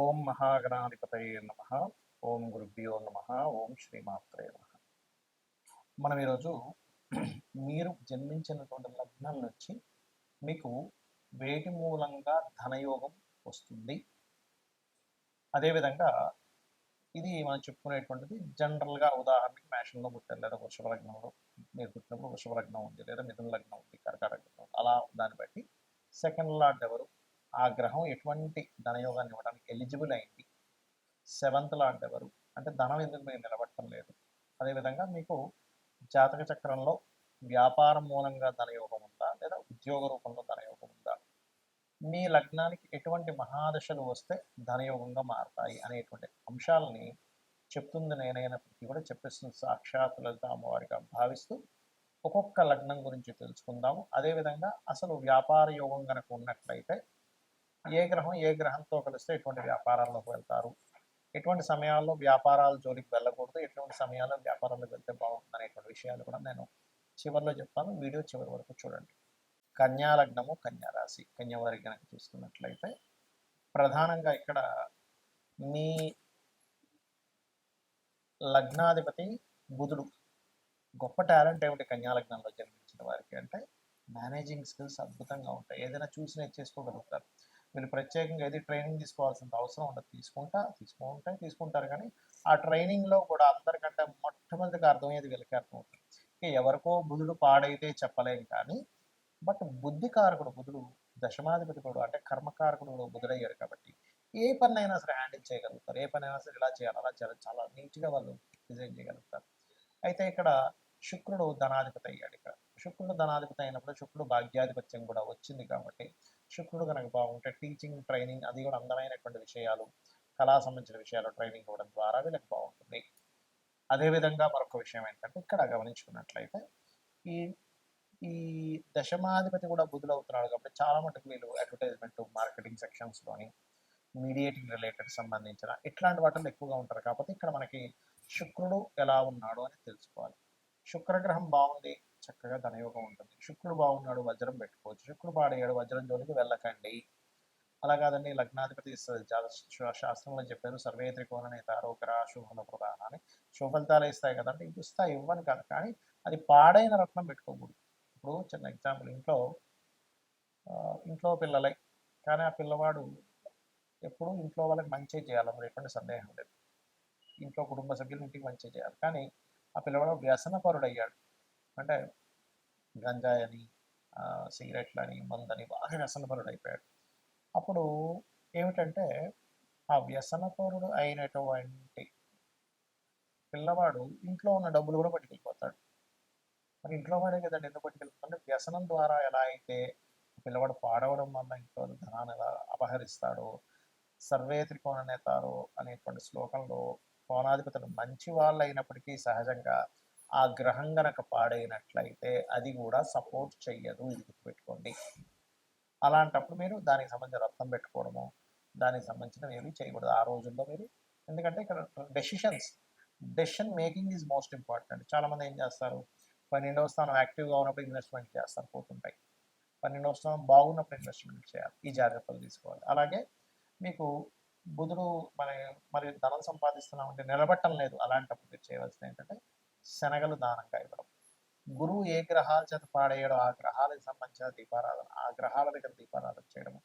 ఓం మహాగణాధిపతయే నమః. ఓం గురుభ్యో నమః. ఓం శ్రీమాత్రే నమః. మనం ఈరోజు మీరు జన్మించినటువంటి లగ్నం నుంచి మీకు వేటి మూలంగా ధనయోగం వస్తుంది, అదేవిధంగా ఇది మనం చెప్పుకునేటువంటిది జనరల్గా. ఉదాహరణకి మేషంలో పుట్టారు, లేదా వృషభ లగ్నంలో మీరు పుట్టినప్పుడు వృషభ లగ్నం ఉంది, లేదా మిథున లగ్నం ఉంది, కర్కాటక లగ్నం ఉంది. అలా దాన్ని బట్టి సెకండ్ లార్డ్ ఎవరు, ఆ గ్రహం ఎటువంటి ధనయోగాన్ని ఇవ్వడానికి ఎలిజిబుల్ అయింది, సెవెంత్ లార్డ్ ఎవరు, అంటే ధనం ఎందుకు మీరు నిలబడటం లేదు, అదేవిధంగా మీకు జాతక చక్రంలో వ్యాపారం మూలంగా ధనయోగం ఉందా, లేదా ఉద్యోగ రూపంలో ధనయోగం ఉందా, మీ లగ్నానికి ఎటువంటి మహాదశలు వస్తే ధనయోగంగా మారతాయి అనేటువంటి అంశాలని చెప్తుంది నేనైనప్పటికీ కూడా చెప్పేస్తుంది సాక్షాత్ లలిత అమ్మవారిగా భావిస్తూ ఒక్కొక్క లగ్నం గురించి తెలుసుకుందాము. అదేవిధంగా అసలు వ్యాపార యోగం కనుక ఉన్నట్లయితే ఏ గ్రహం ఏ గ్రహంతో కలిస్తే ఎటువంటి వ్యాపారాల్లోకి వెళ్తారు, ఎటువంటి సమయాల్లో వ్యాపారాల జోలికి వెళ్ళకూడదు, ఎటువంటి సమయాల్లో వ్యాపారాలకు వెళ్తే బాగుంటుంది అనేటువంటి విషయాలు కూడా నేను చివరిలో చెప్తాను. వీడియో చివరి వరకు చూడండి. కన్యా లగ్నము, కన్యా రాశి, కన్యా వారికి కనుక చూసుకున్నట్లయితే ప్రధానంగా ఇక్కడ మీ లగ్నాధిపతి బుధుడు. గొప్ప టాలెంట్ ఏమిటి కన్యా లగ్నంలో జన్మించిన వారికి అంటే మేనేజింగ్ స్కిల్స్ అద్భుతంగా ఉంటాయి. ఏదైనా చూసి నేర్చేసుకోగలుగుతారు. వీళ్ళు ప్రత్యేకంగా ఏది ట్రైనింగ్ తీసుకోవాల్సిన అవసరం ఉండదు. తీసుకుంటారు, కానీ ఆ ట్రైనింగ్లో కూడా అందరికంటే మొట్టమొదటిగా అర్థమయ్యేది వీళ్ళకి అర్థమవుతుంది. ఎవరికో బుధుడు పాడైతే చెప్పలేం, కానీ బట్ బుద్ధికారకుడు బుధుడు, దశమాధిపతి కూడా అంటే కర్మకారకుడు బుధుడయ్యాడు కాబట్టి ఏ పనైనా సరే హ్యాండిల్ చేయగలుగుతారు. ఏ పనైనా సరే ఇలా చేయాలి అలా చేయాలి చాలా నీట్గా వాళ్ళు డిజైన్ చేయగలుగుతారు. అయితే ఇక్కడ శుక్రుడు ధనాధిపతి అయ్యాడు. ఇక్కడ శుక్రుడు ధనాధిపతి అయినప్పుడు శుక్రుడు భాగ్యాధిపత్యం కూడా వచ్చింది కాబట్టి శుక్రుడు కనుక బాగుంటే టీచింగ్ ట్రైనింగ్ అది కూడా అందమైనటువంటి విషయాలు, కళా సంబంధించిన విషయాలు ట్రైనింగ్ ఇవ్వడం ద్వారా వీళ్ళకి బాగుంటుంది. అదేవిధంగా మరొక విషయం ఏంటంటే ఇక్కడ గమనించుకున్నట్లయితే ఈ ఈ దశమాధిపతి కూడా బుధుడు అవుతున్నాడు కాబట్టి చాలా మటుకు వీళ్ళు అడ్వర్టైజ్మెంట్ మార్కెటింగ్ సెక్షన్స్లోని మీడియేటింగ్ రిలేటెడ్ సంబంధించిన ఇట్లాంటి వాటిల్లో ఎక్కువగా ఉంటారు. కాబట్టి ఇక్కడ మనకి శుక్రుడు ఎలా ఉన్నాడు అని తెలుసుకోవాలి. శుక్రగ్రహం బాగుంది, చక్కగా ధనయోగం ఉంటుంది. శుక్రుడు బాగున్నాడు, వజ్రం పెట్టుకోవచ్చు. శుక్రుడు పాడయ్యాడు, వజ్రం జోలికి వెళ్ళకండి. అలా కాదండి, లగ్నాధిపతి శాస్త్రంలో చెప్పారు సర్వే త్రికోణ నేతారో గ్రహ శుభల ప్రధాన అని. శుభ ఫలితాలు ఇస్తాయి కదంటే ఇస్తాయి, ఇవ్వని కాదు, కానీ అది పాడైన రత్నం పెట్టుకోకూడదు. ఇప్పుడు చిన్న ఎగ్జాంపుల్, ఇంట్లో పిల్లలై, కానీ ఆ పిల్లవాడు ఎప్పుడు ఇంట్లో వాళ్ళకి మంచి చేయాలి, అందులో ఎటువంటి సందేహం లేదు. ఇంట్లో కుటుంబ సభ్యులు ఇంటికి మంచి చేయాలి, కానీ ఆ పిల్లవాడు వ్యసనపరుడు అయ్యాడు. అంటే గంజాయి అని, సిగరెట్లని, మందని బాగా వ్యసనపరుడు అయిపోయాడు. అప్పుడు ఏమిటంటే ఆ వ్యసనపరుడు అయినటువంటి పిల్లవాడు ఇంట్లో ఉన్న డబ్బులు కూడా పట్టుకెళ్ళిపోతాడు. మరి ఇంట్లో వాడే కదండి, ఎందుకు పట్టుకెళ్ళిపోతాడు? వ్యసనం ద్వారా ఎలా అయితే పిల్లవాడు పాడవడం వల్ల ఇంట్లో ధనాన్ని ఎలా అపహరిస్తాడో, సర్వే త్రికోణ నేతారో అనేటువంటి శ్లోకంలో కోణాధిపతులు మంచి వాళ్ళు అయినప్పటికీ సహజంగా ఆ గ్రహం గనక పాడైనట్లయితే అది కూడా సపోర్ట్ చెయ్యదు, ఇది గుర్తుపెట్టుకోండి. అలాంటప్పుడు మీరు దానికి సంబంధించిన రత్నం పెట్టుకోవడము, దానికి సంబంధించినవి ఏమి చేయకూడదు ఆ రోజుల్లో మీరు. ఎందుకంటే ఇక్కడ decision making is most important. చాలామంది ఏం చేస్తారు, 12వ స్థానం యాక్టివ్గా ఉన్నప్పుడు ఇన్వెస్ట్మెంట్ చేస్తారు, పోతుంటాయి. 12వ స్థానం బాగున్నప్పుడు ఇన్వెస్ట్మెంట్ చేయాలి, ఈ జాగ్రత్తలు తీసుకోవాలి. అలాగే మీకు బుధుడు మరి ధనం సంపాదిస్తున్నామంటే నిలబట్టం లేదు, అలాంటప్పుడు మీరు చేయవలసింది ఏంటంటే శనగలు దానంగా ఇవ్వడం. గురువు ఏ గ్రహాల చేత పాడేయడో ఆ గ్రహాలకు సంబంధించిన దీపారాధన, ఆ గ్రహాల దగ్గర దీపారాధన చేయడము,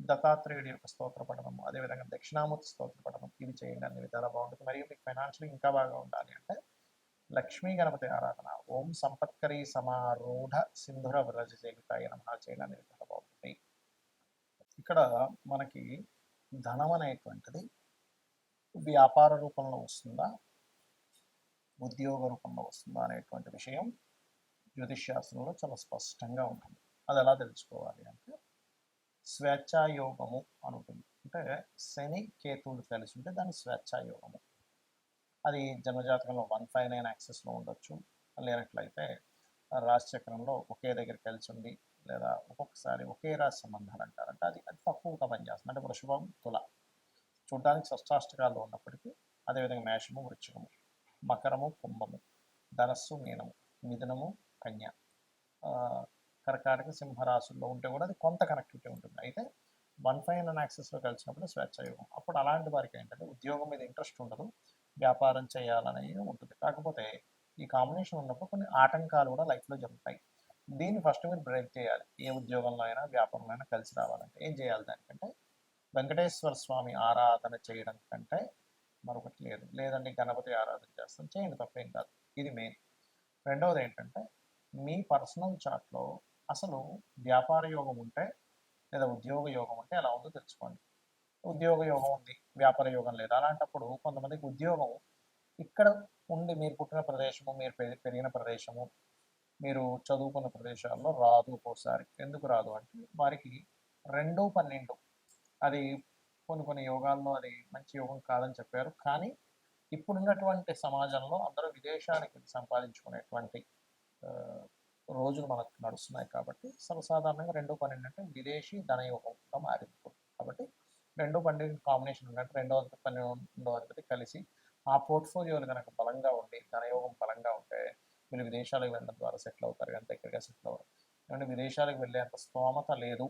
దత్తాత్రేయుడి యొక్క స్తోత్ర పఠనము, అదేవిధంగా దక్షిణామూర్తి స్తోత్ర పఠనం, ఇవి చేయండి, అన్ని విధాలా బాగుంటుంది. మరియు మీకు ఫైనాన్షియల్ ఇంకా బాగా ఉండాలి అంటే లక్ష్మీ గణపతి ఆరాధన, ఓం సంపత్కరీ సమారూఢ సింధుర విరజ చేయుతాయ నమః చేయండి, అన్ని విధాలా బాగుంటుంది. ఇక్కడ మనకి ధనం అనేటువంటిది వ్యాపార రూపంలో వస్తుందా, ఉద్యోగ రూపంలో వస్తుందా అనేటువంటి విషయం జ్యోతిష్శాస్త్రంలో చాలా స్పష్టంగా ఉంటుంది. అది ఎలా తెలుసుకోవాలి అంటే స్వేచ్ఛాయోగము అని ఉంటుంది. అంటే శని కేతువులు కలిసి ఉంటే దాన్ని స్వేచ్ఛాయోగము. అది జన్మజాతకంలో 159 యాక్సెస్లో ఉండొచ్చు, లేనట్లయితే రాశిచక్రంలో ఒకే దగ్గర కలిసి ఉండి, లేదా ఒక్కొక్కసారి ఒకే రాశి సంబంధాలు అంటారంటే అది తక్కువగా పనిచేస్తుంది. అంటే వృషభం, తుల చూడడానికి షష్టాష్టకాల్లో ఉన్నప్పటికీ, అదేవిధంగా మేషము, వృశ్చికము, మకరము, కుంభము, ధనస్సు, మీనము, మిథునము, కన్య, కర్కాటక, సింహరాశుల్లో ఉంటే కూడా అది కొంత కనెక్టివిటీ ఉంటుంది. అయితే 1 5 అండ్ యాక్సెస్లో కలిసినప్పుడు స్వేచ్ఛాయోగం. అప్పుడు అలాంటి వారికి ఏంటంటే ఉద్యోగం మీద ఇంట్రెస్ట్ ఉండదు, వ్యాపారం చేయాలని ఉంటుంది. కాకపోతే ఈ కాంబినేషన్ ఉన్నప్పుడు కొన్ని ఆటంకాలు కూడా లైఫ్లో జరుగుతాయి. దీన్ని ఫస్ట్ మీరు బ్రేక్ చేయాలి. ఏ ఉద్యోగంలో అయినా వ్యాపారంలో అయినా కలిసి రావాలంటే ఏం చేయాలి? దానికంటే వెంకటేశ్వర స్వామి ఆరాధన చేయడం కంటే మరొకటి లేదు. లేదండి గణపతి ఆరాధన చేస్తాం, చేయండి, తప్పేం కాదు. ఇది మెయిన్. రెండవది ఏంటంటే మీ పర్సనల్ చార్ట్లో అసలు వ్యాపార యోగం ఉంటే లేదా ఉద్యోగ యోగం ఉంటే ఎలా ఉందో తెలుసుకోండి. ఉద్యోగ యోగం ఉంది, వ్యాపార యోగం లేదు. అలాంటప్పుడు కొంతమందికి ఉద్యోగం ఇక్కడ ఉండి మీరు పుట్టిన ప్రదేశము, మీరు పెరిగిన ప్రదేశము, మీరు చదువుకున్న ప్రదేశాల్లో రాదు ఒక్కోసారి. ఎందుకు రాదు అంటే వారికి 2-12 అది కొన్ని యోగాల్లో అది మంచి యోగం కాదని చెప్పారు. కానీ ఇప్పుడున్నటువంటి సమాజంలో అందరూ విదేశానికి సంపాదించుకునేటువంటి రోజులు మనకు నడుస్తున్నాయి కాబట్టి సర్వసాధారణంగా 2-12 అంటే విదేశీ ధనయోగంగా మారింది. కాబట్టి 2-12 కాంబినేషన్ ఉన్నట్టు 2వ-12వ అధిపతి కలిసి ఆ పోర్ట్ఫోలియోలు కనుక బలంగా ఉండి ధనయోగం బలంగా ఉంటే వీళ్ళు విదేశాలకు వెళ్ళడం ద్వారా సెటిల్ అవుతారు, కానీ దగ్గరగా సెటిల్ అవ్వరు. ఏమంటే విదేశాలకు వెళ్ళేంత స్తోమత లేదు,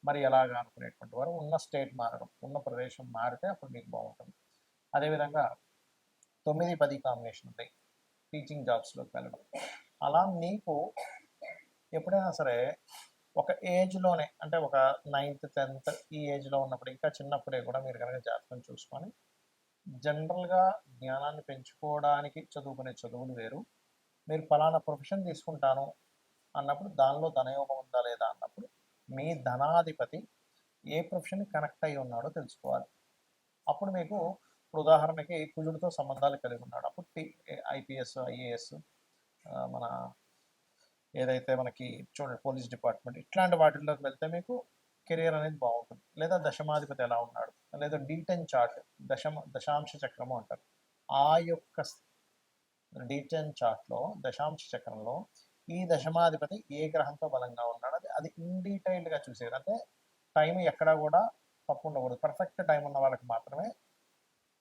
మరి ఎలాగా అనుకునేటువంటి వారు ఉన్న స్టేట్ మారడం, ఉన్న ప్రదేశం మారితే అప్పుడు మీకు బాగుంటుంది. అదేవిధంగా 9-10 కాంబినేషన్ ఉంది, టీచింగ్ జాబ్స్లోకి వెళ్ళడం. అలా మీకు ఎప్పుడైనా సరే ఒక ఏజ్లోనే అంటే ఒక 9th 10th ఈ ఏజ్లో ఉన్నప్పుడు ఇంకా చిన్నప్పుడే కూడా మీరు కనుక జాతకం చూసుకొని జనరల్గా జ్ఞానాన్ని పెంచుకోవడానికి చదువుకునే చదువులు వేరు, మీరు ఫలానా ప్రొఫెషన్ తీసుకుంటాను అన్నప్పుడు దానిలో ధనయోగం ఉందా లేదా అన్నప్పుడు మీ ధనాధిపతి ఏ ప్రొఫెషన్ కనెక్ట్ అయి ఉన్నాడో తెలుసుకోవాలి. అప్పుడు మీకు ఉదాహరణకి కుజుడితో సంబంధాలు కలిగి ఉన్నాడు, అప్పుడు ఐపీఎస్ ఐఏఎస్ మన ఏదైతే మనకి చూడండి పోలీస్ డిపార్ట్మెంట్ ఇట్లాంటి వాటిల్లోకి వెళ్తే మీకు కెరియర్ అనేది బాగుంటుంది. లేదా దశమాధిపతి ఎలా ఉన్నాడు, లేదా D10 చార్ట్ దశాంశ చక్రము అంటారు. ఆ యొక్క D10 చార్ట్లో దశాంశ చక్రంలో ఈ దశమాధిపతి ఏ గ్రహంతో బలంగా ఉన్నాడు అది ఇన్ డీటెయిల్డ్గా చూసేది. అంటే టైం ఎక్కడా కూడా తప్పు ఉండకూడదు, పర్ఫెక్ట్ టైం ఉన్న వాళ్ళకి మాత్రమే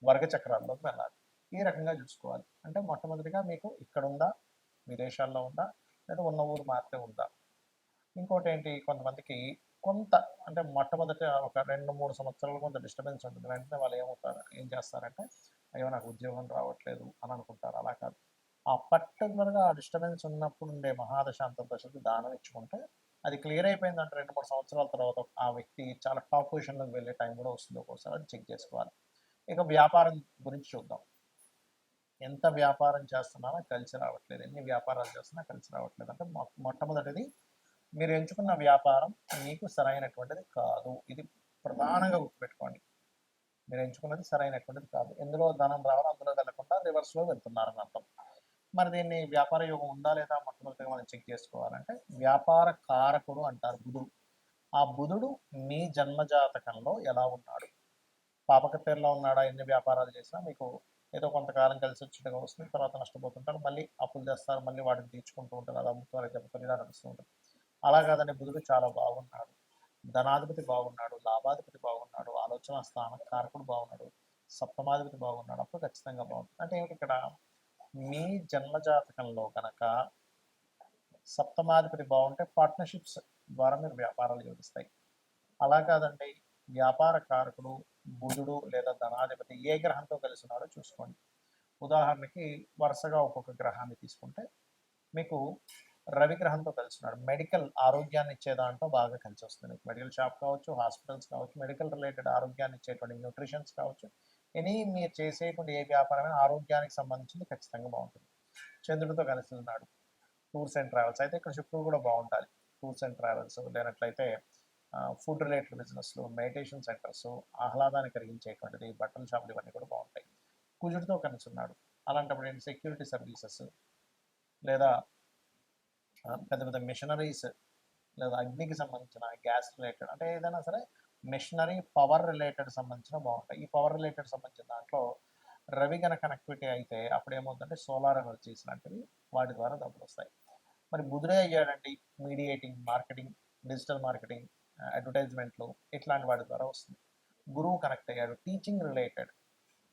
వర్గ చక్రాల్లోకి వెళ్ళాలి. ఈ రకంగా చూసుకోవాలి. అంటే మొట్టమొదటిగా మీకు ఇక్కడ ఉందా, విదేశాల్లో ఉందా, లేదా ఉన్న ఊరు మాత్రమే ఉందా. ఇంకోటి ఏంటి, కొంతమందికి కొంత అంటే మొట్టమొదటి ఒక 2-3 సంవత్సరాలు కొంత డిస్టర్బెన్స్ ఉంటుంది. వెంటనే వాళ్ళు ఏం చేస్తారంటే అయ్యో నాకు ఉద్యోగం రావట్లేదు అని అనుకుంటారు. అలా కాదు, ఆ పర్టికులర్గా ఆ డిస్టర్బెన్స్ ఉన్నప్పుడు ఉండే మహాదశ అంతర్దశకి దానం ఇచ్చుకుంటే అది క్లియర్ అయిపోయిందంటే 2-3 సంవత్సరాల తర్వాత ఆ వ్యక్తి చాలా టాప్ పొజిషన్లోకి వెళ్ళే టైం కూడా వస్తుంది. ఒక్కోసారి అది చెక్ చేసుకోవాలి. ఇక వ్యాపారం గురించి చూద్దాం. ఎంత వ్యాపారం చేస్తున్నానో కలిసి రావట్లేదు, ఎన్ని వ్యాపారాలు చేస్తున్నా కలిసి రావట్లేదు. అంటే మొట్టమొదటిది మీరు ఎంచుకున్న వ్యాపారం మీకు సరైనటువంటిది కాదు. ఇది ప్రధానంగా గుర్తుపెట్టుకోండి. మీరు ఎంచుకున్నది సరైనటువంటిది కాదు. ఎందులో ధనం రావాలో అందులో వెళ్లకుండా రివర్స్లో వెళ్తున్నారని అర్థం. మరి దీన్ని వ్యాపార యోగం ఉందా లేదా మొట్టమొదటిగా మనం చెక్ చేసుకోవాలంటే వ్యాపార కారకుడు అంటారు బుధుడు. ఆ బుధుడు మీ జన్మజాతకంలో ఎలా ఉన్నాడు, పాపకత్తేరులో ఉన్నాడా, ఎన్ని వ్యాపారాలు చేసినా మీకు ఏదో కొంతకాలం కలిసి వచ్చినట్టుగా వస్తుంది, తర్వాత నష్టపోతుంటారు, మళ్ళీ అప్పులు చేస్తారు, మళ్ళీ వాటిని తీర్చుకుంటూ ఉంటారు, అది అమ్ముతారు, చెప్తారు, ఇలా నడుస్తూ ఉంటుంది. అలా కాదండి, బుధుడు చాలా బాగున్నాడు, ధనాధిపతి బాగున్నాడు, లాభాధిపతి బాగున్నాడు, ఆలోచన స్థానం కారకుడు బాగున్నాడు, సప్తమాధిపతి బాగున్నాడు, అప్పుడు ఖచ్చితంగా బాగుంటుంది. అంటే ఏమిటి ఇక్కడ మీ జన్మజాతకంలో కనుక సప్తమాధిపతి బాగుంటే పార్ట్నర్షిప్స్ ద్వారా మీరు వ్యాపారాలు యోగిస్తాయి. అలా కాదండి, వ్యాపార కారకుడు బుధుడు లేదా ధనాధిపతి ఏ గ్రహంతో కలిసి ఉన్నాడో చూసుకోండి. ఉదాహరణకి వరుసగా ఒక్కొక్క గ్రహాన్ని తీసుకుంటే మీకు రవి గ్రహంతో కలిసి ఉన్నాడు, మెడికల్ ఆరోగ్యాన్ని ఇచ్చే దాంట్లో బాగా కలిసి వస్తుంది. మెడికల్ షాప్ కావచ్చు, హాస్పిటల్స్ కావచ్చు, మెడికల్ రిలేటెడ్ ఆరోగ్యాన్ని ఇచ్చేటువంటి న్యూట్రిషన్స్ కావచ్చు, మీరు చేసేటువంటి ఏ వ్యాపారమైన ఆరోగ్యానికి సంబంధించింది ఖచ్చితంగా బాగుంటుంది. చంద్రుడితో కలిసి ఉన్నాడు, టూర్స్ అండ్ ట్రావెల్స్, అయితే ఇక్కడ శుక్రుడు కూడా బాగుంటాలి. టూర్స్ అండ్ ట్రావెల్స్ లేనట్లయితే ఫుడ్ రిలేటెడ్ బిజినెస్లు, మెడిటేషన్ సెంటర్స్, ఆహ్లాదాన్ని కలిగించేటువంటిది, బట్టల షాపులు, ఇవన్నీ కూడా బాగుంటాయి. కుజుడితో కలిసి ఉన్నాడు, అలాంటప్పుడు ఏంటి సెక్యూరిటీ సర్వీసెస్ లేదా పెద్ద పెద్ద మిషనరీస్ లేదా అగ్నికి సంబంధించిన గ్యాస్ రిలేటెడ్ అంటే ఏదైనా సరే మిషనరీ పవర్ రిలేటెడ్ సంబంధించిన బాగుంటాయి. ఈ పవర్ రిలేటెడ్ సంబంధించిన దాంట్లో రవి గన కనెక్టివిటీ అయితే అప్పుడు ఏమవుతుందంటే సోలార్ ఎనర్జీస్ లాంటివి వాటి ద్వారా డబ్బులు వస్తాయి. మరి బుధుడే అయ్యాడండి మీడియేటింగ్, మార్కెటింగ్, డిజిటల్ మార్కెటింగ్, అడ్వర్టైజ్మెంట్లు, ఇట్లాంటి వాటి ద్వారా వస్తుంది. గురువు కనెక్ట్ అయ్యాడు, teaching related,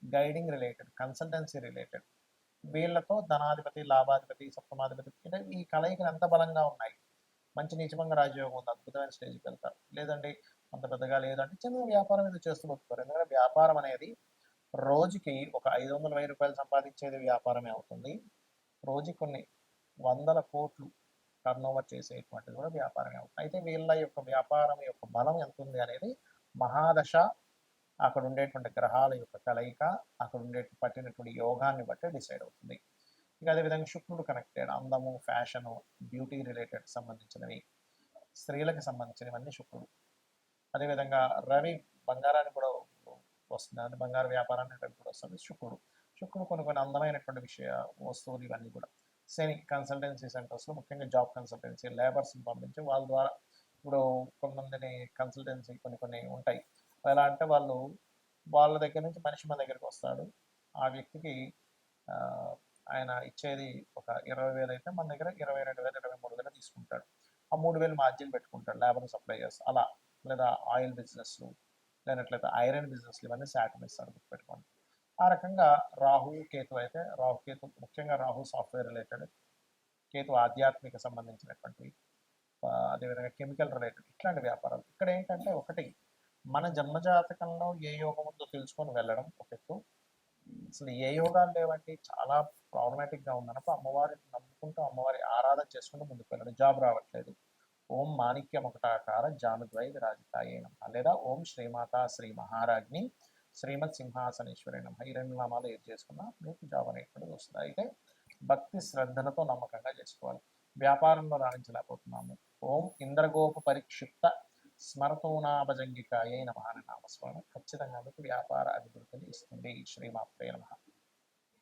guiding related, consultancy related, వీళ్ళతో ధనాధిపతి, లాభాధిపతి, సప్తమాధిపతి అంటే ఈ కలయికలు ఎంత బలంగా ఉన్నాయి. మంచి నీచభంగ రాజయోగం ఉంది, అద్భుతమైన స్టేజ్కి వెళ్తారు. లేదండి అంత పెద్దగా లేదంటే చిన్న వ్యాపారం ఏదో చేస్తూ బతుకుతారు. ఎందుకంటే వ్యాపారం అనేది రోజుకి ఒక 500,000 రూపాయలు సంపాదించేది వ్యాపారమే అవుతుంది. రోజుకి కొన్ని వందల కోట్లు టర్నోవర్ చేసేటువంటిది కూడా వ్యాపారమే అవుతుంది. అయితే వీళ్ళ యొక్క వ్యాపారం యొక్క బలం ఎంత ఉంది అనేది మహాదశ, అక్కడ ఉండేటువంటి గ్రహాల యొక్క కలయిక, అక్కడ ఉండే పట్టినటువంటి యోగాన్ని బట్టి డిసైడ్ అవుతుంది. ఇక అదేవిధంగా శుక్రుడు కనెక్టెడ్ అందము, ఫ్యాషను, బ్యూటీ రిలేటెడ్ సంబంధించినవి, స్త్రీలకు సంబంధించినవన్నీ శుక్రుడు. అదేవిధంగా రవి బంగారాన్ని కూడా వస్తుంది, అది బంగారు వ్యాపారాన్ని రవి కూడా వస్తుంది. శుక్రుడు కొన్ని కొన్ని అందమైనటువంటి వస్తువులు ఇవన్నీ కూడా. శని కన్సల్టెన్సీ సెంటర్స్లో ముఖ్యంగా జాబ్ కన్సల్టెన్సీ లేబర్స్ని పంపించి వాళ్ళ ద్వారా ఇప్పుడు కొంతమందిని కన్సల్టెన్సీ కొన్ని ఉంటాయి. ఎలా అంటే వాళ్ళ దగ్గర నుంచి మనిషి మన దగ్గరికి వస్తాడు. ఆ వ్యక్తికి ఆయన ఇచ్చేది ఒక 20,000 అయితే మన దగ్గర 22,000, 23,000 తీసుకుంటాడు. ఆ 3,000 మార్జిన్ పెట్టుకుంటాడు లేబర్ సప్లయర్స్ అలా. లేదా ఆయిల్ బిజినెస్లు, లేనట్లయితే ఐరన్ బిజినెస్లు, ఇవన్నీ శాటర్న్ ఇస్తాడు, గుర్తుపెట్టుకోండి. ఆ రకంగా రాహు కేతు అయితే రాహుకేతు ముఖ్యంగా రాహు సాఫ్ట్వేర్ రిలేటెడ్, కేతు ఆధ్యాత్మిక సంబంధించినటువంటివి, అదేవిధంగా కెమికల్ రిలేటెడ్ ఇట్లాంటి వ్యాపారాలు. ఇక్కడ ఏంటంటే ఒకటి మన జన్మజాతకంలో ఏ యోగం ఉందో తెలుసుకొని వెళ్ళడం ఒక ఎత్తు. అసలు ఏ యోగాలు లేవండి, చాలా ప్రాబ్లమాటిక్గా ఉందన్నప్పుడు అమ్మవారిని నమ్ముకుంటూ అమ్మవారి ఆరాధన చేసుకుంటూ ముందుకు వెళ్ళడం. జాబ్ రావట్లేదు, ఓం మాణిక్యముకటాకార జానుద్వై విరాజితాయే నమః, లేదా ఓం శ్రీమాత శ్రీ మహారాజ్ని శ్రీమత్ సింహాసనేశ్వరి నమః, ఈ 2 నామాలు ఏది చేసుకున్నా మీకు జాబ్ అనేటువంటిది వస్తుంది. అయితే భక్తి శ్రద్ధలతో నమ్మకంగా చేసుకోవాలి. వ్యాపారంలో రాణించలేకపోతున్నాము, ఓం ఇంద్రగోప పరిక్షిప్త స్మరతోనాభజంగికాయే నమః అనే నామస్మరణ ఖచ్చితంగా మీకు వ్యాపార అభివృద్ధిని ఇస్తుంది. శ్రీమాత్రే నమః.